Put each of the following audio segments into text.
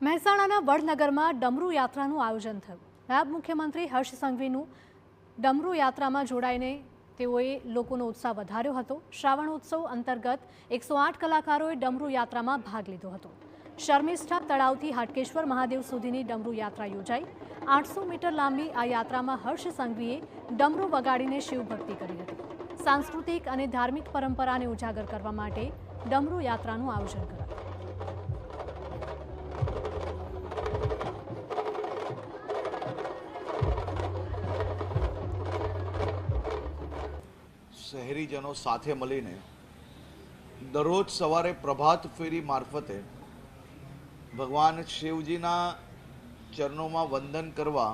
મહેસાણાના વડનગરમાં ડમરૂ યાત્રાનું આયોજન થયું। નાયબ મુખ્યમંત્રી હર્ષ સંઘવીનું ડમરૂ યાત્રામાં જોડાઈને તેઓએ લોકોનો ઉત્સાહ વધાર્યો હતો। શ્રાવણોત્સવ અંતર્ગત 108 કલાકારોએ ડમરૂ યાત્રામાં ભાગ લીધો હતો। શર્મિષ્ઠા તળાવથી હાટકેશ્વર મહાદેવ સુધીની ડમરૂ યાત્રા યોજાઈ। 800 મીટર લાંબી આ યાત્રામાં હર્ષ સંઘવીએ ડમરૂ વગાડીને શિવભક્તિ કરી હતી। સાંસ્કૃતિક અને ધાર્મિક પરંપરાને ઉજાગર કરવા માટે ડમરૂ યાત્રાનું આયોજન કરાયું। શહેરીજનો સાથે મળીને દરરોજ સવારે પ્રભાત ફેરી મારફતે ભગવાન શિવજીના ચરણોમાં વંદન કરવા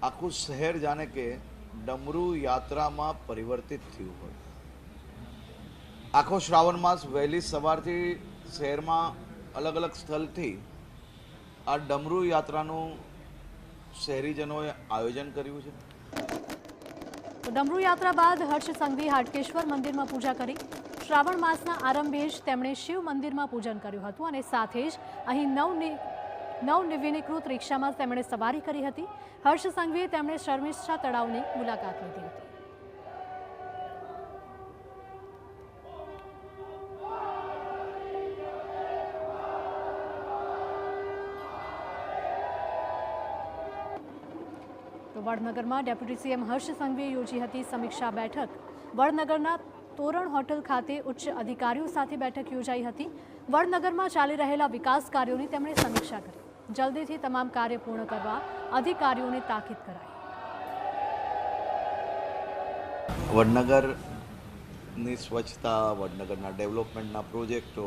આખું શહેર જાણે કે ડમરૂ યાત્રામાં પરિવર્તિત થયું હોય। આખો શ્રાવણ માસ વહેલી સવારથી શહેરમાં અલગ અલગ સ્થળથી આ ડમરૂ યાત્રાનું શહેરીજનોએ આયોજન કર્યું છે। ડમરૂ યાત્રા બાદ હર્ષ સંઘવી હાટકેશ્વર મંદિરમાં પૂજા કરી। શ્રાવણ માસના આરંભે જ તેમણે શિવ મંદિરમાં પૂજન કર્યું હતું અને સાથે જ અહીં નવનિર્મિત રિક્ષામાં તેમણે સવારી કરી હતી। હર્ષ સંઘવીએ તેમણે શર્મિષ્ઠા તળાવની મુલાકાત લીધી હતી। તો વડનગરમાં ડેપ્યુટી સીએમ હર્ષ સંઘવીએ યોજી હતી સમીક્ષા બેઠક। વડનગરના તોરણ હોટલ ખાતે ઉચ્ચ અધિકારીઓ સાથે બેઠક યોજાઈ હતી। વડનગરમાં ચાલી રહેલા વિકાસ કાર્યોની તેમણે સમીક્ષા કરી। જલ્દીથી તમામ કાર્ય પૂર્ણ કરવા અધિકારીઓને તાકીદ કરાઈ। વડનગરની સ્વચ્છતા, વડનગરના ડેવલપમેન્ટના પ્રોજેક્ટો,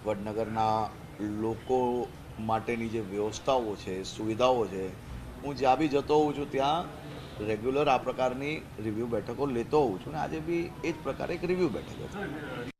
વડનગરના લોકો માટેની જે વ્યવસ્થાઓ છે, સુવિધાઓ છે, હું જ્યાં બી જતો હોઉં છું ત્યાં રેગ્યુલર આ પ્રકારની રિવ્યૂ બેઠકો લેતો હોઉં છું ને આજે બી એ જ પ્રકારે એક રિવ્યૂ બેઠક હતી।